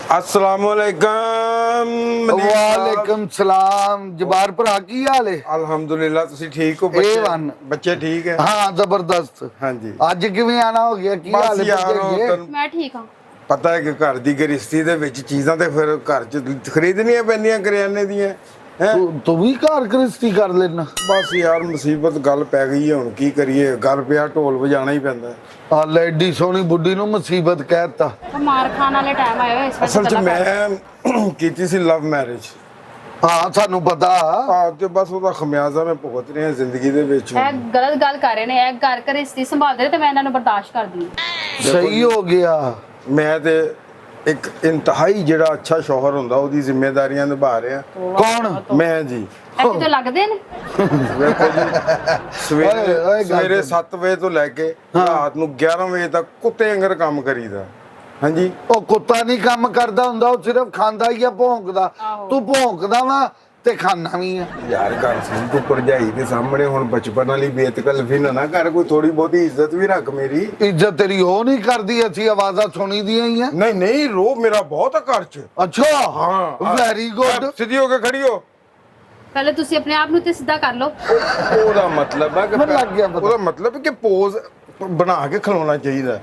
अस्सलामुअलैकुम। वालेकुम सलाम। जबार भरा की हाल है? अल्हम्दुलिल्लाह, तुसी ठीक हो? बच्चे ठीक है? हाँ जबरदस्त। हाँ जी। ਅੱਜ ਕਿਵੇਂ ਆਣਾ ਹੋ ਗਿਆ? ਕੀ ਹਾਲ ਹੈ? ਮੈਂ ਠੀਕ ਹਾਂ। ਪਤਾ ਹੈ ਕਿ ਘਰ ਦੀ ਗ੍ਰਸਤੀ ਦੇ ਵਿੱਚ ਚੀਜ਼ਾਂ ਤੇ ਫਿਰ ਘਰ ਚ ਖਰੀਦਣੀਆਂ ਪੈਂਦੀਆਂ ਕਰਿਆਨੇ ਦੀਆਂ ਹੈ। ਤੂੰ ਵੀ ਘਰ ਗ੍ਰਸਤੀ ਕਰ ਲੈਣਾ? ਬਸ ਯਾਰ ਮੁਸੀਬਤ ਗੱਲ ਪੈ ਗਈ ਹੈ, ਹੁਣ ਕੀ ਕਰੀਏ, ਗੱਲ ਪਿਆ ਢੋਲ ਵਜਾਣਾ ਹੀ ਪੈਂਦਾ। ਆ ਲੈ ਏਡੀ ਸੋਹਣੀ ਬੁੱਢੀ ਨੂੰ ਮੁਸੀਬਤ ਕਹਿਤਾ। ਮਾਰ ਖਾਣ ਵਾਲੇ ਟਾਈਮ ਆਏ ਹੋਏ ਇਸ ਅਸਲ ਚ ਮੈਂ ਕੀਤੀ ਸੀ ਲਵ ਮੈਰਿਜ। ਹਾਂ ਸਾਨੂੰ ਪਤਾ। ਆ ਤੇ ਬਸ ਉਹਦਾ ਖਮਿਆਜ਼ਾ ਮੈਂ ਭੁਗਤ ਰਿਹਾ ਜ਼ਿੰਦਗੀ ਦੇ ਵਿੱਚ। ਇਹ ਗਲਤ ਗੱਲ ਕਰ ਰਹੇ ਨੇ, ਇਹ ਘਰ ਘਰ ਇਸਤੀ ਸੰਭਾਲਦੇ ਨੇ ਤੇ ਮੈਂ ਇਹਨਾਂ ਨੂੰ ਬਰਦਾਸ਼ਤ ਕਰਦੀ ਹਾਂ। ਸਹੀ ਹੋ ਗਿਆ। ਮੈਂ ਤੇ ਇੱਕ ਇੰਤਹਾਈ ਜਿਹੜਾ ਅੱਛਾ ਸ਼ੌਹਰ ਹੁੰਦਾ ਉਹਦੀ ਜ਼ਿੰਮੇਵਾਰੀਆਂ ਨਿਭਾ ਰਿਹਾ। ਕੌਣ? ਮੈਂ ਜੀ। ਇਹ ਕਿਤੇ ਲੱਗਦੇ ਨੇ? ਸਵੇਰੇ 7 ਵਜੇ ਤੋਂ ਲੈ ਕੇ ਰਾਤ ਨੂੰ 11 ਵਜੇ ਤੱਕ ਕੁੱਤੇ ਅੰਗਰ ਕੰਮ ਕਰੀਦਾ। ਹਾਂਜੀ। ਉਹ ਕੁੱਤਾ ਨਹੀਂ ਕੰਮ ਕਰਦਾ ਹੁੰਦਾ, ਉਹ ਸਿਰਫ ਖਾਂਦਾ ਹੀ ਆ, ਭੌਂਕਦਾ। ਤੂੰ ਭੌਂਕਦਾ ਵਾ ਤੇ ਖਾਣਾ ਵੀ ਆ। ਯਾਰ ਗੱਲ ਸੁਣ, ਤੂੰ ਭਰਜਾਈ ਦੇ ਸਾਹਮਣੇ ਹੁਣ ਬਚਪਨ ਵਾਲੀ ਬੇਤਕਲਫੀ ਨਾ ਕਰ, ਕੋਈ ਥੋੜੀ ਬਹੁਤੀ ਇੱਜ਼ਤ ਵੀ ਰੱਖ ਮੇਰੀ। ਇੱਜ਼ਤ ਤੇਰੀ ਉਹ ਨਹੀਂ ਕਰਦੀ, ਅਸੀਂ ਆਵਾਜ਼ਾਂ ਸੁਣੀ ਦੀਆਂ ਹੀ ਆ। ਨਹੀਂ ਨਹੀਂ, ਰੋ ਮੇਰਾ ਬਹੁਤ ਆ ਘਰ ਚ। ਅੱਛਾ ਹਾਂ ਵੈਰੀ ਗੁੱਡ। ਸਿੱਧੀ ਹੋ ਕੇ ਖੜੀ ਹੋ। ਪਹਿਲੇ ਤੁਸੀਂ ਆਪਣੇ ਆਪ ਨੂੰ ਤੇ ਸਿੱਧਾ ਕਰ ਲਓ। ਉਹਦਾ ਮਤਲਬ ਹੈ ਕਿ ਮੈਨੂੰ ਲੱਗ ਗਿਆ ਪਤਾ। ਉਹਦਾ ਮਤਲਬ ਹੈ ਕਿ ਪੋਜ਼ ਬਣਾ ਕੇ ਖਲੋਣਾ ਚਾਹੀਦਾ।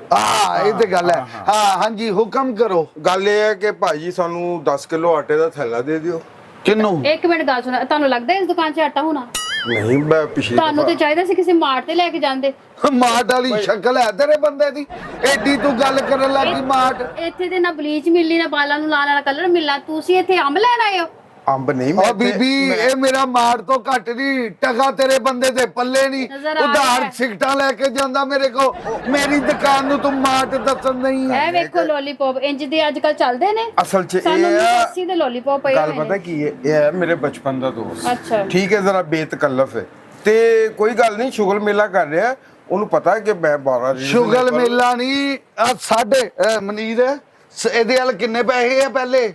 ਇਹ ਤੇ ਗੱਲ ਹੈ। ਹਾਂ ਹਾਂਜੀ ਹੁਕਮ ਕਰੋ। ਗੱਲ ਇਹ ਹੈ ਕਿ ਭਾਜੀ ਸਾਨੂੰ 10 ਕਿਲੋ ਆਟੇ ਦਾ ਥੈਲਾ ਦੇ ਦਿਓ। ਕਿੰਨੂੰ? ਇੱਕ ਮਿੰਟ ਗੱਲ ਸੁਣੋ, ਤੁਹਾਨੂੰ ਲੱਗਦਾ ਇਸ ਦੁਕਾਨ 'ਚ ਆਟਾ ਹੋਣਾ? ਨਹੀਂ, ਮੈਂ ਪਿਛਲੀ ਤੁਹਾਨੂੰ ਤੇ ਚਾਹੀਦਾ ਸੀ ਕਿਸੇ ਮਾਰਟ ਤੇ ਲੈ ਕੇ ਜਾਂਦੇ। ਮਾਟ ਵਾਲੀ ਸ਼ਕਲ ਹੈ ਤੇਰੇ ਬੰਦੇ ਦੀ, ਐਡੀ ਤੂੰ ਗੱਲ ਕਰਨ ਲੱਗੀ। ਮਾਟ ਇੱਥੇ ਤੇ ਨਾ ਬਲੀਚ ਮਿਲਣੀ ਨਾ ਬਾਲਾਂ ਨੂੰ ਲਾਣ ਵਾਲਾ ਕਲਰ ਮਿਲਣਾ, ਤੁਸੀਂ ਇੱਥੇ ਅੰਬ ਲੈਣ ਆਏ ਹੋ? ਅੰਬ ਨਹੀਂ ਓ ਬੀਬੀ, ਇਹ ਮੇਰਾ ਮਾਰ ਤੋਂ ਘੱਟ ਨਹੀਂ, ਟਕਾ ਤੇਰੇ ਬੰਦੇ ਦੇ ਪੱਲੇ ਨਹੀਂ। ਨਜ਼ਰ ਆ ਉਧਾਰ ਰਿਹਾ। ਸਿਗਟਾਂ ਲੈ ਕੇ ਜਾਂਦਾ ਮੇਰੇ ਕੋ। ਮੇਰੀ ਦੁਕਾਨ ਨੂੰ ਤੂੰ ਮਾਟ ਦੱਸਣ ਨਹੀਂ ਹੈ। ਇਹ ਵੇਖੋ ਲੋਲੀਪੌਪ ਇੰਜ ਦੇ ਅੱਜ ਕੱਲ ਚੱਲਦੇ ਨੇ। ਅਸਲ 'ਚ ਸਾਨੂੰ ਇਹ ਆ 80 ਦੇ ਲੋਲੀਪੌਪ ਪਏ ਗੱਲ ਹੋਏ ਪਤਾ ਨੇ। ਕੀ ਹੈ, ਇਹ ਹੈ ਮੇਰੇ ਬਚਪਨ ਦਾ ਦੋਸਤ। ਅੱਛਾ। ਠੀਕ ਹੈ, ਜ਼ਰਾ ਬੇਤਕਲਫ ਹੈ ਤੇ ਕੋਈ ਗੱਲ ਨਹੀਂ, ਸ਼ੁਗਲ ਮੇਲਾ ਕਰ ਰਿਹਾ। ਉਹਨੂੰ ਪਤਾ ਹੈ ਕਿ ਮੈਂ 12 ਸ਼ੁਗਲ ਮੇਲਾ ਨਹੀਂ ਆ ਸਾਡੇ ਮਨੀਰ। ਇਹਦੇ ਵੱਲ ਕਿੰਨੇ ਪੈਸੇ ਆ? ਪਹਿਲੇ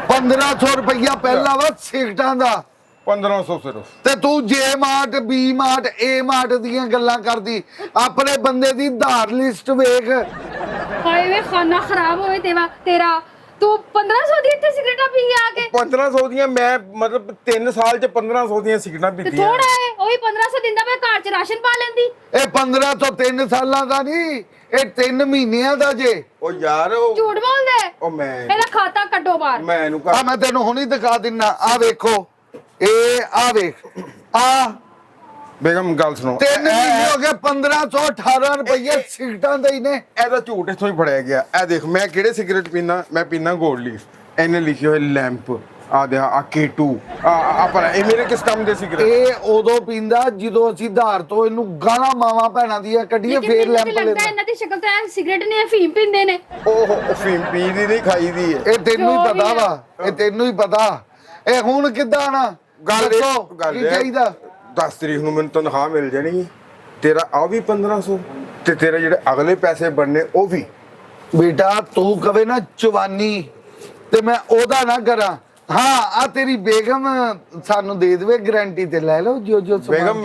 1500 ਰੁਪਇਆ ਪਹਿਲਾ ਵਾ ਸਿਗਟਾਂ ਦਾ। 1500 ਸਿਰਫ। ਤੇ ਤੂੰ ਜੇ ਮਾਰਟ, ਬੀ ਮਾਰਟ, ਏ ਮਾਰਟ ਦੀਆਂ ਗੱਲਾਂ ਕਰਦੀ। ਆਪਣੇ ਬੰਦੇ ਦੀ ਧਾਰ ਲਿਸਟ ਵੇਖ। ਹਾਏ ਵੇ ਖਾਨਾ ਖਰਾਬ ਹੋਵੇ ਤੇਰਾ। ਤੂੰ 1500 ਦੀ ਇੱਥੇ ਸਿਗਰਟਾਂ ਪੀ ਆ ਕੇ? 1500 ਦੀਆਂ ਮੈਂ ਮਤਲਬ 3 ਸਾਲ 'ਚ 1500 ਦੀਆਂ ਸਿਗਰਟਾਂ ਤੇ ਪੀਤੀਆਂ। ਥੋੜਾ ਹੈ, ਉਹੀ 1500 ਦਿੰਦਾ ਮੈਂ ਘਰ 'ਚ ਰਾਸ਼ਨ ਪਾ ਲੈਂਦੀ। ਇਹ 15 ਤੋਂ 3 ਸਾਲਾਂ ਦਾ ਨਹੀਂ, ਇਹ 3 ਮਹੀਨਿਆਂ ਦਾ ਜੇ। ਉਹ ਯਾਰ ਝੂਠ ਬੋਲਦਾ ਹੈ। ਉਹ ਮੈਂ ਇਹਦਾ ਖਾਤਾ ਕੱਢੋ ਬਾਹਰ। ਮੈਂ ਇਹਨੂੰ ਆ ਮੈਂ ਤੈਨੂੰ ਹੁਣੀ ਦਿਖਾ ਦਿੰਨਾ। ਆ ਵੇਖੋ, ਇਹ ਆ ਵੇਖ। ਆ ਬੇਗਮ ਗੱਲ ਸੁਣੋ। 3 ਮਹੀਨੇ ਹੋ ਗਏ, 1518 ਰੁਪਏ ਸਿਗਟਾਂ ਦੇ ਹੀ ਨੇ। ਇਹਦਾ ਝੂਠ ਇੱਥੋਂ ਹੀ ਫੜਿਆ ਗਿਆ। ਇਹ ਦੇਖ ਮੈਂ ਕਿਹੜੇ ਸਿਗਰਟ ਪੀਣਾ, ਮੈਂ ਪੀਣਾ ਗੋਲਡ ਲੀਫ। ਇਹਨੇ ਲਿਖਿਆ ਹੋਇਆ ਲੈਂਪ। ਆ ਦੇ ਆ K2 ਆ ਪਰ ਇਹ ਮੇਰੇ ਕਿਸ ਕੰਮ ਦੇ ਸਿਗਰਟ? ਇਹ ਉਦੋਂ ਪੀਂਦਾ ਜਦੋਂ ਅਸੀਂ ਧਾਰ ਤੋਂ ਇਹਨੂੰ ਗਾਲਾਂ ਮਾਵਾਂ ਭੈਣਾਂ ਦੀਆਂ ਕੱਢੀਏ, ਫੇਰ ਲੈਂਪ ਲੱਗਦਾ ਲੈਂਦਾ। ਇਹਨਾਂ ਦੀ ਸ਼ਕਲ ਤਾਂ ਐਂ ਸਿਗਰਟ ਨਹੀਂ, ਅਫੀਮ ਪੀਂਦੇ ਨੇ। ਉਹ ਫੀਮ ਪੀ ਦੀ ਨਹੀਂ, ਖਾਈ ਦੀ ਹੈ। ਇਹ ਤੈਨੂੰ ਹੀ ਜੋ ਵੀ ਪਤਾ ਹੈ। ਵਾ, ਇਹ ਤੈਨੂੰ ਹੀ ਪਤਾ। ਇਹ ਹੁਣ ਕਿੱਦਾਂ ਨਾ ਗੱਲ ਦੱਸੋ, ਗੱਲ ਕੀ ਚਾਹੀਦਾ? 10 ਤਰੀਕ ਨੂੰ ਮੈਨੂੰ ਤਨਖਾਹ ਮਿਲ ਜਾਣੀ ਹੈ। ਤੇਰਾ ਆ ਵੀ 1500 ਤੇ ਤੇਰੇ ਜਿਹੜੇ ਅਗਲੇ ਪੈਸੇ ਬਣਨੇ ਉਹ ਵੀ। ਬੇਟਾ ਤੂੰ ਕਵੇ ਨਾ ਚਵਾਨੀ ਤੇ ਮੈਂ ਉਹਦਾ ਨਾ ਕਰਾਂ। ਹਾਂ ਆ ਤੇਰੀ ਬੇਗਮ ਸਾਨੂੰ ਦੇ ਦੇਵੇ, ਗਾਰੰਟੀ ਤੇ ਲੈ ਲਓ ਜੋ ਜੋ ਬੇਗਮ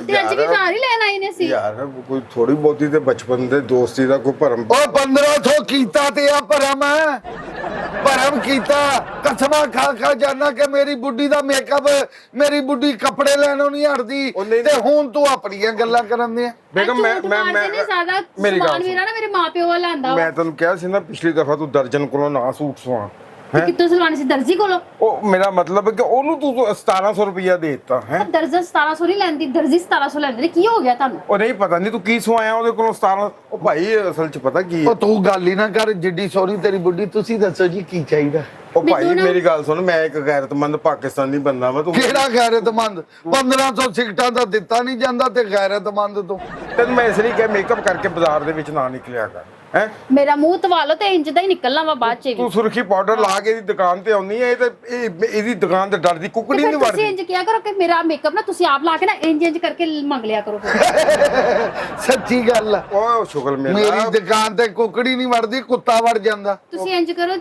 ਤੇ ਅੱਜ ਵੀ ਘਰ ਹੀ ਲੈਣ ਆਏ ਨੇ ਸੀ। ਯਾਰ ਕੋਈ ਥੋੜੀ ਬਹੁਤੀ ਤੇ ਬਚਪਨ ਦੇ ਦੋਸਤੀ ਦਾ ਕੋਈ ਭਰਮ। ਉਹ 1500 ਕੀਤਾ ਤੇ ਆ ਭਰਮ ਕੀਤਾ। ਕਸਮਾਂ ਖਾ ਖਾ ਜਾਨਾ ਕਿ ਮੇਰੀ ਬੁੱਢੀ ਦਾ ਮੇਕਅਪ, ਮੇਰੀ ਬੁੱਢੀ ਕੱਪੜੇ ਲੈਣੋਂ ਨਹੀਂ ਹਟਦੀ। ਤੇ ਹੁਣ ਤੂੰ ਆਪਣੀਆਂ ਗੱਲਾਂ ਕਰਨ ਦੇ। ਬੇਗਮ ਮੈਂ ਮੇਰੀ ਗੱਲ ਮੇਰਾ ਨਾ ਮੇਰੇ ਮਾਪਿਓ ਵਾਲਾ ਆਂਦਾ। ਮੈਂ ਤੈਨੂੰ ਕਿਹਾ ਸੀ ਨਾ ਪਿਛਲੀ ਦਫਾ ਤੂੰ ਦਰਜਨ ਕੋਲੋਂ ਨਾ ਸੂਟ ਸਵਾ। ਕਿੱਥੋਂ ਸਲਵਾਣੇ ਸੀ? ਦਰਜੀ ਕੋਲੋਂ। ਉਹ ਮੇਰਾ ਮਤਲਬ ਹੈ ਕਿ ਉਹਨੂੰ ਤੂੰ 1700 ਰੁਪਇਆ ਦੇ ਦਿੱਤਾ ਹੈ। ਦਰਜਨ 1700 ਨਹੀਂ ਲੈਂਦੀ, ਦਰਜੀ 1700 ਲੈਂਦੇ ਨੇ। ਕੀ ਹੋ ਗਿਆ ਤੁਹਾਨੂੰ? ਉਹ ਨਹੀਂ ਪਤਾ ਨਹੀਂ ਤੂੰ ਕੀ ਸਵਾਇਆ ਉਹਦੇ ਕੋਲੋਂ 17। ਉਹ ਭਾਈ ਅਸਲ 'ਚ ਪਤਾ ਕੀ ਹੈ, ਉਹ ਤੂੰ ਗੱਲ ਹੀ ਨਾ ਕਰ, ਜਿੱਡੀ ਸੋਹਣੀ ਤੇਰੀ ਬੁੱਢੀ। ਤੁਸੀਂ ਦੱਸੋ ਜੀ ਕੀ ਚਾਹੀਦਾ? ਉਹ ਭਾਈ ਮੇਰੀ ਗੱਲ ਸੁਣ, ਮੈਂ ਇੱਕ ਗੈਰਤਮੰਦ ਪਾਕਿਸਤਾਨੀ ਬੰਦਾ ਵਾ। ਤੂੰ ਕਿਹੜਾ ਗੈਰਤਮੰਦ? 1500 ਸਿਗਟਾਂ ਦਾ ਦਿੱਤਾ ਨਹੀਂ ਜਾਂਦਾ ਤੇ ਗੈਰਤਮੰਦ ਤੂੰ। ਤੈਨੂੰ ਮੈਂ ਇਸ ਲਈ ਕਿਹਾ ਮੇਕਅਪ ਕਰਕੇ ਬਾਜ਼ਾਰ ਦੇ ਵਿੱਚ ਨਾ ਨਿਕਲਿਆ ਕਰ ਹੈ। ਮੇਰਾ ਮੂੰਹ ਤਵਾ ਲਓ ਤੇ ਇੰਜ ਦਾ ਹੀ ਨਿਕਲਣਾ ਵਾ ਬਾਅਦ ਚ ਵੀ। ਤੂੰ ਸੁਰਖੀ ਪਾਊਡਰ ਲਾ ਕੇ ਇਹਦੀ ਦੁਕਾਨ ਤੇ ਆਉਣੀ ਹੈ। ਇਹ ਤੇ ਇਹਦੀ ਦੁਕਾਨ ਤੇ ਡਰਦੀ ਕੁਕੜੀ ਨਹੀਂ ਤੁਸੀਂ ਵੜਦੀ। ਇੰਜ ਕਿਹਾ ਕਰੋ ਕਿ ਮੇਰਾ ਮੇਕਅਪ ਨਾ ਤੁਸੀਂ ਆਪ ਲਾ ਕੇ ਨਾ ਇੰਜ ਕਰਕੇ ਮੰਗ ਲਿਆ ਕਰੋ। ਸੱਚੀ ਗੱਲ ਆ। ਉਹ ਸ਼ੁਗਲ ਮੇਰੀ ਮੇਰਾ ਦੁਕਾਨ ਤੇ ਕੁਕੜੀ ਨਹੀਂ ਵੜਦੀ, ਕੁੱਤਾ ਵੜ ਜਾਂਦਾ। ਤੁਸੀਂ ਇੰਜ ਕਰੋ,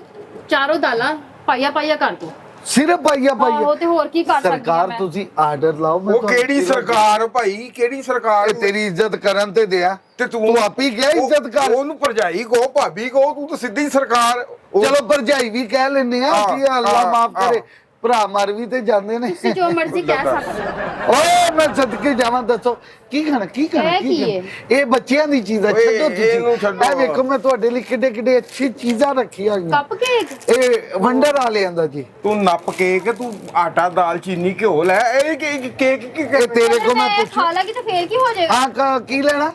ਚਾਰੋਂ ਦਾਲਾਂ ਪਾਈਆ ਪਾਈਆ ਕਰ ਦਿਓ। ਸਿਰਫ ਪਾਈਆ ਆਹੋ ਤੇ ਹੋਰ ਕੀ ਕਰ ਸਕਦੀ ਆ ਸਰਕਾਰ ਮੈਂ ਤੁਸੀਂ ਆਰਡਰ ਲਾਓ ਮੈਂ ਉਹ ਤੁਹਾਨੂੰ ਕਿਹੜੀ ਸਿਰਫ- ਸਰਕਾਰ ਭਾਈ, ਕਿਹੜੀ ਸਰਕਾਰ? ਇਹ ਤੇਰੀ ਇੱਜ਼ਤ ਕਰਨ ਤੇ ਦਿਆ ਤੇ ਤੂੰ ਆਪ ਹੀ ਕਿਹਾ ਇੱਜ਼ਤ ਕਰ। ਉਹਨੂੰ ਭਰਜਾਈ ਕਹੋ, ਭਾਬੀ ਕਹੋ, ਤੂੰ ਤਾਂ ਸਿੱਧੀ ਸਰਕਾਰ। ਚਲੋ ਭਰਜਾਈ ਵੀ ਕਹਿ ਲੈਨੇ ਆ ਹਾਂ, ਕਿ ਅੱਲਾ ਹਾਂ, ਮਾਫ ਕਰੇ, ਹਾਂ। ਭਰਾ ਮਰ ਵੀ ਤੇ ਜਾਂਦੇ ਨੇ। ਤੁਸੀਂ ਜੋ ਮਰਜ਼ੀ ਕਹਿ ਸਕਦੇ ਹੋ। ਓਏ ਮੈਂ ਸਦਕੇ ਜਾਵਾਂ, ਦੱਸੋ ਕੀ ਖਾਣਾ ਕੀ ਖਾਣਾ ਇਹ ਕੀ ਕੀ ਖਾਣਾ? ਇਹ ਬੱਚਿਆਂ ਦੀ ਚੀਜ਼ ਹੈ, ਓਏ, ਛੱਡੋ ਇਹਨੂੰ ਤੁਸੀਂ। ਛੱਡੋ। ਇਹ ਵੇਖੋ ਮੈਂ ਤੁਹਾਡੇ ਲਈ ਕਿੱਡੇ ਕਿੱਡੇ ਅੱਛੀ ਚੀਜ਼ਾਂ ਰੱਖੀਆਂ ਹੋਈਆਂ। ਕੱਪ ਕੇਕ ਇਹ ਵੰਡਰ ਵਾਲਿਆਂ ਦਾ ਜੀ। ਤੂੰ ਨੱਪ ਕੇਕ, ਤੂੰ ਆਟਾ ਦਾਲ ਚੀਨੀ ਘਿਓ ਲੈ। ਇਹ ਕੇਕ ਕੀ ਇਹ ਤੇਰੇ ਕੋ ਮੈਂ ਮੈਂ ਪੁੱਛ ਖਾ ਲਾਂਗੀ ਤਾਂ ਫੇਰ ਕੀ ਹੋ ਜਾਏਗਾ? ਹਾਂ ਕੀ ਲੈਣਾ?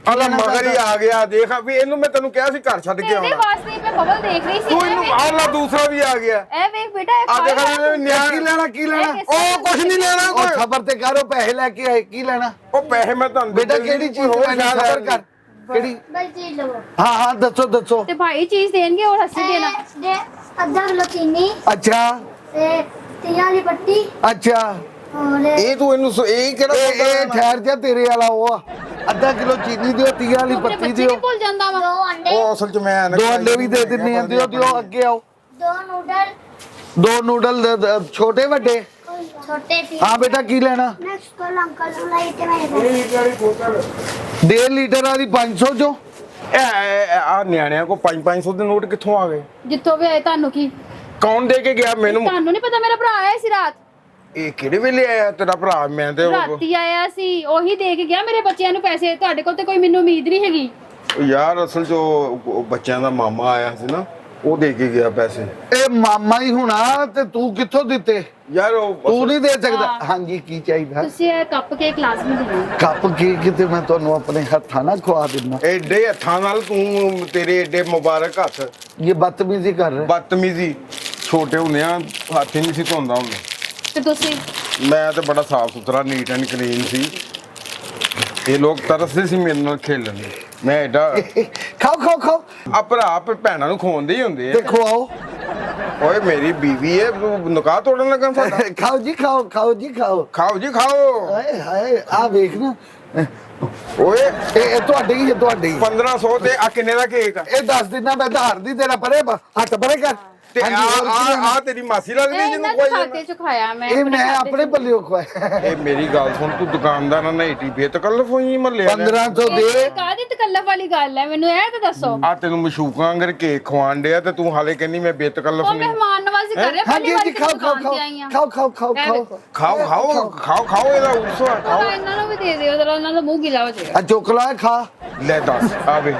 ਆਲਾ ਮਗਰ ਹੀ ਆ ਗਿਆ, ਦੇਖ ਵੀ ਇਹਨੂੰ ਮੈਂ ਤੈਨੂੰ ਕਿਹਾ ਸੀ ਘਰ ਛੱਡ ਕੇ ਤੇਰੇ ਆਉਣਾ। ਵਾਸਤੇ ਮੈਂ ਬਬਲ ਦੇਖ ਰਹੀ ਸੀ। ਤੂੰ ਇਹਨੂੰ ਆਲਾ ਦੂਸਰਾ ਵੀ ਆ ਗਿਆ। ਇਹ ਵੇਖ ਬੇਟਾ ਇਹ ਆ ਖਾ ਦੇਖ ਲੈ। ਨਿਆਣ ਕੀ ਲੈਣਾ ਕੀ ਲੈਣਾ? ਉਹ ਕੁਛ ਨਹੀਂ ਲੈਣਾ ਉਹ ਕੋਈ। ਖਬਰ ਤੇ ਕਰੋ, ਪੈਸੇ ਲੈ ਕੇ ਆਏ, ਕੀ ਲੈਣਾ? ਉਹ ਪੈਸੇ ਮੈਂ ਤੁਹਾਨੂੰ ਬੇਟਾ ਦਿੱਤੇ ਕਿਹੜੀ ਸੀ, ਚੀਜ਼ ਕੋਈ ਹੋਰ ਲੈਣੀ? ਖਿਆਲ ਖਬਰ ਹੈ ਕਰ ਕਿਹੜੀ? बल्कि लो ਹਾਂ ਹਾਂ ਦੱਸੋ ਦੱਸੋ। ਤੇ ਭਾਈ ਚੀਜ਼ ਦੇਣਗੇ और हंसी देना। दे आधा किलो चीनी ਅੱਛਾ तिया वाली पट्टी ਅੱਛਾ और ਇਹ ਤੂੰ ਇਹਨੂੰ ਇਹ ਕਿਹੜਾ ਇਹ ਠਹਿਰ ਜਾ, ਤੇਰੇ ਵਾਲਾ ਉਹ ਆ। ਅੱਧਾ ਕਿਲੋ ਚੀਨੀ ਦਿਓ, 30 ਵਾਲੀ ਤੂੰ ਆਪਣੇ ਪੱਤੀ ਬੱਚੇ ਦਿਓ, ਨਹੀਂ ਭੁੱਲ ਜਾਂਦਾ ਵਾ। 2 अंडे ਉਹ ਅਸਲ ਚ ਮੈਂ ਦੋ ਅੰਡੇ ਵੀ ਦੇ ਦਿੰਨੇ ਆ, ਦਿਓ ਦਿਓ ਅੱਗੇ ਆਓ। 2 नूडल ਦੋ ਨੂਡਲ ਛੋਟੇ ਵੱਡੇ। छोटे पीस ਹਾਂ ਬੇਟਾ ਕੀ ਲੈਣਾ? नेक्स्ट कल अंकल लाइट मेरे 1.5 ਲੀਟਰ ਵਾਲੀ 500 ਜੋ। ਆ ਨਿਆਣਿਆਂ ਕੋ 5-500 ਦੇ ਨੋਟ ਕਿੱਥੋਂ ਆ ਗਏ? ਜਿੱਥੋਂ ਵੀ ਆਏ ਤੁਹਾਨੂੰ ਕੀ ਕੌਣ ਦੇ ਕੇ ਗਿਆ ਮੈਨੂੰ? ਤੁਹਾਨੂੰ ਨਹੀਂ ਪਤਾ ਮੇਰਾ ਭਰਾ ਆਇਆ ਸੀ ਰਾਤ ਇਹ ਕਿਹੜੇ ਵੇਲੇ ਆਇਆ ਤੇਰਾ ਭਰਾ? ਮੈਂ ਤੇ ਰਾਤੀ ਆਇਆ ਸੀ, ਉਹੀ ਦੇ ਕੇ ਗਿਆ ਮੇਰੇ ਬੱਚਿਆਂ ਨੂੰ ਪੈਸੇ। ਤੁਹਾਡੇ ਕੋਲ ਤੇ ਕੋਈ ਮੈਨੂੰ ਉਮੀਦ ਨਹੀਂ ਹੈਗੀ। ਯਾਰ ਅਸਲ ਚ ਉਹ ਬੱਚਿਆਂ ਦਾ ਮਾਮਾ ਆਇਆ ਸੀ ਨਾ, ਉਹ ਦੇ ਕੇ ਗਿਆ ਪੈਸੇ। ਇਹ ਮਾਮਾ ਹੀ ਹੋਣਾ ਤੇ ਤੂੰ ਕਿੱਥੋਂ ਦਿੱਤੇ? ਯਾਰ ਉਹ ਤੂੰ ਨਹੀਂ ਦੇ ਸਕਦਾ। ਹਾਂ। ਹਾਂਜੀ ਕੀ ਚਾਹੀਦਾ? ਤੁਸੀਂ ਇਹ ਕੱਪ ਕੇਕ ਲਾਜ਼ਮੀ ਦੇਣਾ। ਕੱਪ ਕੇਕ ਤੇ ਮੈਂ ਤੁਹਾਨੂੰ ਆਪਣੇ ਹੱਥਾਂ ਨਾਲ ਖਵਾ ਦਿੰਦਾ। ਐਡੇ ਹੱਥਾਂ ਨਾਲ ਤੂੰ, ਤੇਰੇ ਐਡੇ ਮੁਬਾਰਕ ਹੱਥ। ਇਹ ਬਦਤਮੀਜ਼ੀ ਕਰ ਰਿਹਾ। ਬਦਤਮੀਜ਼ੀ ਛੋਟੇ ਹੁੰਦੇ ਆ ਹੱਥ ਹੀ ਨਹੀਂ ਸੀ ਧੋਂਦਾ ਹੁੰਦਾ। ਤੇ ਤੁਸੀਂ ਮੈਂ ਤੇ ਬੜਾ ਸਾਫ ਸੁਥਰਾ ਨੀਟ ਐਂਡ ਕਲੀਨ ਸੀ। ਇਹ ਲੋਕ ਤਰਸਦੇ ਸੀ ਮੇਰੇ ਨਾਲ ਖੇਲਣ ਨੂੰ। ਮੈਂ ਐਡਾ ਖਾਓ ਖਾਓ ਖਾਓ ਆ ਭਰਾ ਭੈਣਾਂ ਨੂੰ ਖਵਾਉਂਦੇ ਹੀ ਹੁੰਦੇ ਤੇ ਆ। ਖਵਾਓ। ਓਏ ਮੇਰੀ ਬੀਵੀ ਹੈ, ਤੂੰ ਨੁਕਾ ਤੋੜਨ ਲੱਗਾ ਸਾਡਾ। ਖਾਓ ਜੀ ਖਾਓ, ਖਾਓ ਜੀ ਖਾਓ। ਖਾਓ ਜੀ ਖਾਓ। ਹਾਏ ਹਾਏ ਆ ਵੇਖ ਨਾ, ਓਏ ਇਹ ਤੁਹਾਡੇ ਹੀ ਹੈ, ਤੁਹਾਡੇ ਹੀ। 1500 ਤੇ ਆ ਕਿੰਨੇ ਦਾ ਕੇਕ ਆ? ਇਹ 10 ਦਿਨਾਂ ਮੈਂ ਧਾਰ ਦੀ ਤੇਰਾ ਪਰੇ ਹੱਥ ਪਰੇ ਕਰ। ਤੇ ਹਾਂਜੀ, ਹੋਰ ਕੀ ਲੈਣਾ? ਆ ਤੇਰੀ ਮਾਸੀ ਲੱਗਦੀ ਇਹ ਜਿਹਨੂੰ ਇਹਨਾਂ ਕੋਈ ਦੇ ਖਾਤੇ ਚ ਖਾਇਆ ਮੈਂ। ਇਹ ਮੈਂ ਖਾਤੇ ਆਪਣੇ ਚ। ਪੱਲਿਓ ਖਵਾਇਆ। ਇਹ ਮੇਰੀ ਗੱਲ ਸੁਣ, ਤੂੰ ਦੁਕਾਨਦਾਰਾਂ ਨਾਲ ਏਟੀ ਬੇਤਕਲਫ ਹੋਈ ਮੱਲੇ 1500 ਦੇ। ਇਹ ਕਾਹਦੀ ਤਕੱਲਫ ਵਾਲੀ ਗੱਲ ਹੈ, ਮੈਨੂੰ ਇਹ ਤਾਂ ਦੱਸੋ। ਆ ਤੈਨੂੰ ਮਸ਼ੂਕਾਂ ਅੰਗਰ ਕੇਕ ਖਵਾਣ ਡਿਆ ਤੇ ਤੂੰ ਹਾਲੇ ਕਹਿੰਦੀ ਮੈਂ ਬੇਤਕਲਫ ਉਹ ਨਹੀਂ। ਮਹਿਮਾਨ ਨਵਾਜ਼ੀ ਕਰ ਰਿਹਾ। ਹਾਂਜੀ ਜੀ ਖਾਓ ਖਾਓ ਖਾਓ ਖਾਓ ਖਾਓ ਖਾਓ ਖਾਓ। ਖਾਓ ਖਾਓ ਖਾਓ ਖਾਓ, ਇਹਦਾ ਉਰਸਾ ਖਾਓ। ਇਹਨਾਂ ਨੂੰ ਵੀ ਦੇ ਦਿਓ ਜਰਾ, ਉਹਨਾਂ ਦਾ ਮੂੰਹ ਗਿਲਾ ਹੋ ਜਾਏਗਾ। ਆ ਚੋਕਲਾ ਖਾ। ਲੈ ਦੱਸ ਆਵੇ।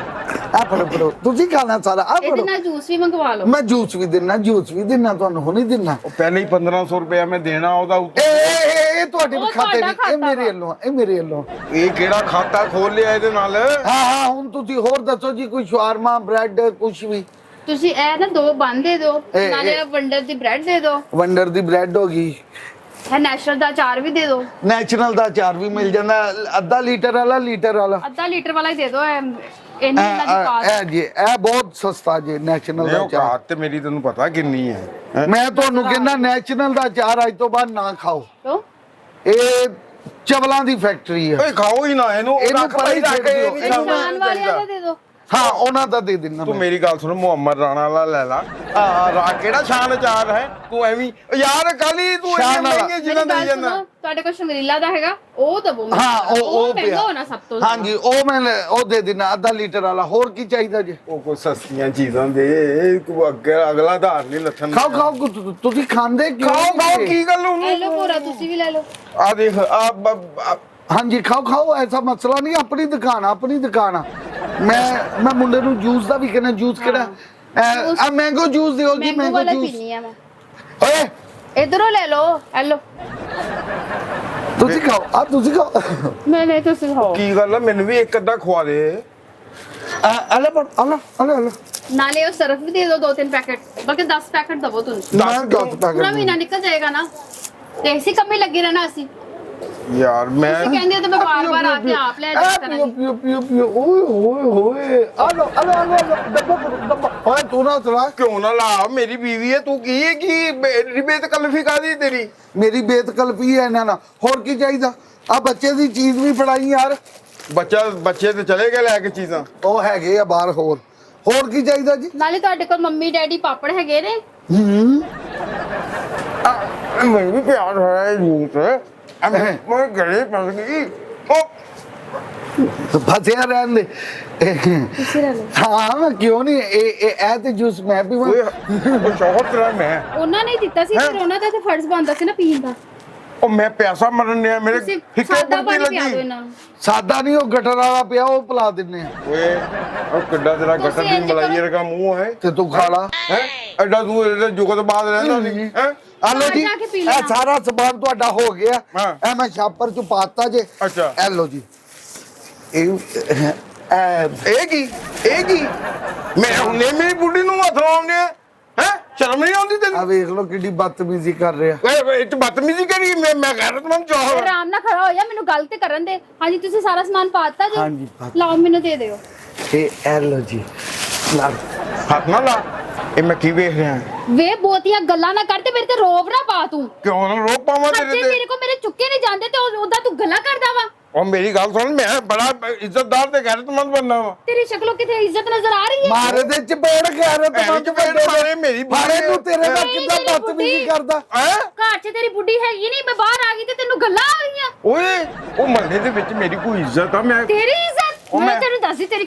ਆ ਫੜੋ ਫੜੋ, ਤੁਸੀਂ ਖਾਣਾ ਸਾਰਾ ਆ ਇਹਦੇ ਫੜੋ। ਨਾਲ ਜੂਸ ਵੀ ਮੰਗਵਾ ਲਓ। ਮੈਂ ਜੂਸ ਵੀ ਦੇਣਾ, ਜੂਸ ਵੀ ਦੇਣਾ, ਤੁਹਾਨੂੰ ਹੁਣੇ ਦੇਣਾ। ਉਹ ਪਹਿਲੇ ਹੀ 1500 ਰੁਪਇਆ ਮੈਂ ਦੇਣਾ ਉਹਦਾ ਇਹ ਤੁਹਾਡੇ ਉਹ ਖਾਤੇ ਤੁਹਾਡਾ ਨਹੀਂ, ਇਹ ਖਾਤਾ ਮੇਰੇ ਵਾ। ਵੱਲੋਂ, ਇਹ ਮੇਰੇ ਵੱਲੋਂ। ਇਹ ਕਿਹੜਾ ਖਾਤਾ ਖੋਲ ਲਿਆ ਇਹਦੇ ਨਾਲ? ਹਾਂ ਹਾਂ ਹੁਣ ਤੁਸੀਂ ਹੋਰ ਦੱਸੋ ਜੀ, ਕੋਈ ਸ਼ਵਾਰਮਾ ਬ੍ਰੈਡ ਕੁਛ ਵੀ? ਤੁਸੀਂ ਇਹ ਨਾ 2 ਬੰਨ ਦੇ ਦਿਓ, ਇਹ- ਨਾਲੇ ਵੰਡਰ ਦੀ ਬ੍ਰੈਡ ਦੇ ਦਿਓ, ਵੰਡਰ ਦੀ ਬ੍ਰੈਡ ਹੋ ਗਈ। ਇਹ ਨੈਸ਼ਨਲ ਦਾ ਅਚਾਰ ਵੀ ਦੇ ਦਿਓ। ਨੈਚੁਰਲ ਦਾ ਅਚਾਰ ਵੀ ਮਿਲ ਜਾਂਦਾ, ਅੱਧਾ ਲੀਟਰ ਵਾਲਾ, ਲੀਟਰ ਵਾਲਾ। ਅੱਧਾ ਲੀਟਰ ਵਾਲਾ ਹੀ ਦੇ ਦਿਓ। ਇਹਨਾਂ ਦੀ ਕਾਸਟ ਇਹ ਜੀ ਇਹ ਬਹੁਤ ਸਸਤਾ ਜੀ ਨੈਚੁਰਲ ਇਹ ਦਾ ਔਕਾਤ ਅਚਾਰ। ਤੇ ਮੇਰੀ ਤੈਨੂੰ ਪਤਾ ਕਿੰਨੀ ਹੈ ਹੈਂ? ਮੈਂ ਤੁਹਾਨੂੰ ਕਹਿੰਦਾ ਨੈਚੁਰਲ ਦਾ ਅਚਾਰ ਅੱਜ ਤੋਂ ਬਾਅਦ ਨਾ ਖਾਓ। ਕਿਉਂ? ਇਹ ਚਵਲਾਂ ਦੀ ਫੈਕਟਰੀ ਹੈ। ਓਏ ਖਾਓ ਹੀ ਨਾ ਇਹਨੂੰ, ਇਹਨੂੰ ਰੱਖ ਪਰੇ ਹੀ ਰੱਖ, ਛੱਡ ਇਹ ਦਿਓ। ਨਹੀਂ ਇਹਨੂੰ ਖਾਣਾ ਖਾਣ ਵਾਲਿਆਂ ਦਾ ਚਾਹੀਦਾ। ਦੇ ਦਿਓ। ਹਾਂ ਉਹਨਾਂ ਦਾ ਦੇ ਦੇਣਾ ਤੂੰ ਮੈਂ। ਮੇਰੀ ਗੱਲ ਸੁਣ, ਮੁਹੰਮਦ ਰਾਣਾ ਵਾਲਾ ਲੈ ਲਾ। ਕਿਹੜਾ ਸ਼ਾਨ ਅਚਾਰ ਹੈ? ਤੂੰ ਐਵੇਂ ਯਾਰ ਕਾਲੀ ਤੂੰ ਸ਼ਾਨ ਇੰਨੇ ਵਾਲਾ। ਮਹਿੰਗੇ ਜਿਨ੍ਹਾਂ ਮੇਰੀ ਦੇ ਗੱਲ ਜਾਂਦਾ। ਸੁਣੋ, ਤੁਹਾਡੇ ਕੋਲ ਸ਼ਮਰੀਲਾ ਦਾ ਹੈਗਾ, ਉਹ ਦਵੋ ਮੈਨੂੰ। ਹਾਂ ਉਹ ਮਹਿੰਗਾ ਪਿਆ। ਹੋਣਾ ਸਭ ਤੋਂ। ਹਾਂਜੀ ਉਹ ਮੈਂ ਉਹ ਦੇ ਦੇਣਾ, ਅੱਧਾ ਲੀਟਰ ਵਾਲਾ। ਹੋਰ ਕੀ ਚਾਹੀਦਾ ਜੀ? ਉਹ ਕੋਈ ਸਸਤੀਆਂ ਚੀਜ਼ਾਂ ਦੇ, ਤੂੰ ਅੱਗੇ ਅਗਲਾ ਆਧਾਰ ਨਹੀਂ ਲੱਥਣ ਖਾਓ ਖਾਓ ਤੁਸੀਂ ਖਾਂਦੇ ਕਿਉਂ ਖਾਓ ਨਹੀਂ ਖਾਓ, ਜੀ? ਕੀ ਗੱਲ ਲੈ ਉਹਨੂੰ? ਲਓ ਪੂਰਾ, ਤੁਸੀਂ ਵੀ ਲੈ ਲਓ। ਆ ਦੇਖ ਹਾਂਜੀ ਖਾਓ ਖਾਓ, ਐਸਾ ਮਸਲਾ ਨਹੀਂ। ਆਪਣੀ ਦੁਕਾਨ ਆ, ਆਪਣੀ ਦੁਕਾਨ ਆ। ਮੈਂ ਮੁੰਡੇ ਨੂੰ ਜੂਸ ਦਾ ਵੀ ਕਹਿੰਦਾ, ਜੂਸ ਕਿਹੜਾ? ਆ ਮੈਂਗੋ ਜੂਸ ਦਿਓ ਜੀ, ਮੈਂਗੋ ਮੈਂਗੋ ਵਾਲਾ ਜੂਸ। ਪੀਣੀ ਆ ਮੈਂ। ਓਏ ਇਧਰੋਂ ਲੈ ਲਓ, ਇਹ ਲਓ। ਤੁਸੀਂ ਖਾਓ, ਆ ਤੁਸੀਂ ਖਾਓ। ਮੈਂ ਨਹੀਂ, ਤੁਸੀਂ ਖਾਓ। ਕੀ ਗੱਲ ਆ, ਮੈਨੂੰ ਵੀ ਇੱਕ ਅੱਧਾ ਖਵਾ ਦੇ। ਅਲੇ ਪਰ ਅਲੇ ਨਾਲੇ ਉਹ ਸਰਫ ਵੀ ਦੇ ਦਿਓ 2-3 ਪੈਕੇਟ, ਬਲਕਿ 10 ਪੈਕੇਟ ਦਵੋ ਤੁਸੀਂ। ਮੈਂ ਦੱਸ ਪੂਰਾ ਪੈਕਟ ਮਹੀਨਾ ਨਿਕਲ ਜਾਏਗਾ ਨਾ, ਤੇ ਇਸੇ ਕੰਮ ਹੀ ਲੱਗੇ ਰਹਿਣਾ ਅਸੀਂ। ਯਾਰ ਮੈਂ ਤੁਸੀਂ ਕਹਿੰਦੇ ਹੋ ਤੇ ਮੈਂ ਬਾਰ-ਬਾਰ ਆ ਕੇ ਆਪ ਲੈ ਜਾਇਆ ਕਰਾਂਗੀ। ਪੀਓ ਓਏ ਹੋਏ ਹੋਏ ਅਲੇ ਡੱਬਾ ਓਏ ਤੂੰ ਨਾ ਚਲਾ। ਕਿਉਂ ਨਾ ਲਾ, ਮੇਰੀ ਬੀਵੀ ਹੈ। ਤੂੰ ਕੀ ਹੈ ਕੀ ਰਿਬੇਤ ਕਲਫੀ ਕਾਦੀ ਤੇਰੀ? ਮੇਰੀ ਬੇਤਕਲਪੀ ਹੈ ਇਹਨਾਂ ਨਾਲ, ਹੋਰ ਕੀ ਚਾਹੀਦਾ? ਆ ਬੱਚੇ ਦੀ ਚੀਜ਼ ਵੀ ਫੜਾਈ ਯਾਰ। ਬੱਚੇ ਤੇ ਚਲੇ ਗਏ ਲੈ ਕੇ ਚੀਜ਼ਾਂ। ਉਹ ਹੈਗੇ ਆ ਬਾਹਰ, ਹੋਰ ਕੀ ਚਾਹੀਦਾ ਜੀ? ਨਾਲੇ ਤੁਹਾਡੇ ਕੋਲ ਮੰਮੀ ਡੈਡੀ ਪਾਪੜ ਹੈਗੇ ਨੇ, ਮੈਨੂੰ ਵੀ ਪਿਆਰ ਹੋਇਆ ਜੂਸ ਮੈਂ ਗਲੇ ਫਸ ਗਈ ਉਹ ਫਸਿਆ ਰਹਿਣ ਦੇ ਤੁਸੀਂ ਰਹਿ ਲਓ। ਹਾਂ ਮੈਂ ਕਿਉਂ ਨਹੀਂ ਇਹ ਤੇ ਜੂਸ ਮੈਂ ਪੀਵਾਂ ਓਏ ਉਹ ਸ਼ੌਹਰ ਤੇਰਾ ਮੈਂ ਉਹਨਾਂ ਨੇ ਹੀ ਦਿੱਤਾ ਸੀ ਫਿਰ ਉਹਨਾਂ ਦਾ ਤੇ ਫਰਜ਼ ਬਣਦਾ ਸੀ ਨਾ ਪੀਣ ਦਾ। ਉਹ ਮੈਂ ਪਿਆਸਾ ਮਰਨ ਡਿਆ ਮੇਰੇ ਤੁਸੀਂ ਫਿੱਕੇ ਸਾਦਾ ਪੁੱਤੀ ਪਾਣੀ ਪਿਆ ਦਿਓ ਲੱਗੀ ਇਹਨਾਂ ਨੂੰ। ਸਾਦਾ ਨਹੀਂ ਉਹ ਗਟਰ ਵਾਲਾ ਪਿਆ ਉਹ ਪਿਲਾ ਦਿੰਨੇ ਆ ਓਏ ਉਹ ਕਿੱਡਾ ਤੇਰਾ ਤੁਸੀਂ ਗੱਟਰ ਦੀ ਇੰਝ ਮਲਾਈ ਕਰੋ। ਵਰਗਾ ਮੂੰਹ ਹੈ ਤੇ ਤੂੰ ਖਾ ਲਾ ਹੈ ਐਡਾ ਤੂੰ ਇਹਦੇ ਜੁਗਤ ਬਾਅਦ ਰਹਿੰਦਾ ਸੀ ਹੈ ਆ ਲੋ ਜੀ ਜਾ ਕੇ ਪੀ ਇਹ ਲੈਣਾ। ਸਾਰਾ ਸਮਾਨ ਤੁਹਾਡਾ ਹੋ ਗਿਆ ਹਾਂ। ਇਹ ਮੈਂ ਛਾਪਰ ਚ ਪਾਤਾ ਜੇ ਅੱਛਾ। ਇਹ ਲੋ ਜੀ ਇਹ ਇਹ ਕੀ ਮੈਂ ਹੁਣੇ ਮੇਰੀ ਬੁੱਢੀ ਨੂੰ ਹੱਥ ਲਾਉਂਦੇ ਹੈ ਸ਼ਰਮ ਨਹੀਂ ਆਉਂਦੀ ਆ ਤੈਨੂੰ ਵੇਖ ਲੋ ਕਿੱਡੀ ਬਦਤਮੀਜ਼ੀ ਕਰ ਰਿਹਾ ਓਏ ਇਹ ਚ ਬਦਤਮੀਜ਼ੀ ਕਰੀ ਮੈਂ ਗੈਰਤਮੰਦ ਚਾਹ ਆਰਾਮ ਨਾਲ ਖੜਾ ਹੋ ਜਾ ਮੈਨੂੰ ਗੱਲ ਤੇ ਕਰਨ ਦੇ। ਹਾਂਜੀ ਤੁਸੀਂ ਸਾਰਾ ਸਮਾਨ ਪਾਤਾ ਜੀ ਹਾਂਜੀ, ਪਾਤਾ। ਲਾਓ ਮੈਨੂੰ ਦੇ ਦਿਓ। ਇਹ ਲੋ ਜੀ ਲਾ ਹੱਥ ਨਾ ਲਾ ਇਹ ਮੈਂ ਕੀ ਵੇਖ ਰਿਹਾ ਵੇ ਬਹੁਤੀਆਂ ਗੱਲਾਂ ਨਾ ਕਰ ਤੇ ਮੇਰੇ ਤੇ ਰੋਬ ਨਾ ਪਾ ਤੂੰ। ਕਿਉਂ ਨਾ ਰੋਕ ਪਾਵਾਂ ਖਰਚੇ ਤੇਰੇ ਤੇ ਮੇਰੇ ਕੋ ਮੇਰੇ ਚੁੱਕੇ ਨਹੀਂ ਜਾਂਦੇ ਤੇ ਉਹਦਾ ਤੂੰ ਗੱਲਾਂ ਕਰਦਾ ਵਾ। ਉਹ ਮੇਰੀ ਗੱਲ ਸੁਣ ਮੈਂ ਬੜਾ ਇੱਜ਼ਤਦਾਰ ਤੇ ਗੈਰਤਮੰਦ ਬੰਦਾ ਵਾ ਤੇਰੀ ਸ਼ਕਲੋਂ ਕਿਤੇ ਇੱਜ਼ਤ ਨਜ਼ਰ ਆ ਰਹੀ ਹੈ। ਮਾਰੇ ਦੇ ਚਪੇੜ ਗੈਰਤ ਐਵੇਂ ਚਪੇੜ ਮਾਰੇ ਮੇਰੀ ਬੁੱਢੀ ਮਾਰੇ ਨੂੰ ਤੇਰੇ ਦਾ ਮੇਰੀ ਕਿੱਦਾਂ ਬੁੱਢੀ। ਬਦਤਮੀਜ਼ੀ ਕਰਦਾ ਹੈ ਘਰ 'ਚ ਤੇਰੀ ਬੁੱਢੀ ਹੈਗੀ ਨਹੀਂ ਮੈਂ ਬਾਹਰ ਆ ਗਈ ਤੇ ਤੈਨੂੰ ਗੱਲਾਂ ਆ ਗਈਆਂ। ਓਏ ਉਹ ਮਹੱਲੇ ਦੇ ਵਿੱਚ ਮੇਰੀ ਕੋਈ ਇੱਜ਼ਤ ਆ ਮੈਂ ਤੇਰੀ ਇੱਜ਼ਤ ਉਹ ਮੈਂ ਮੈਂ- ਤੈਨੂੰ ਦੱਸਦੀ ਤੇਰੀ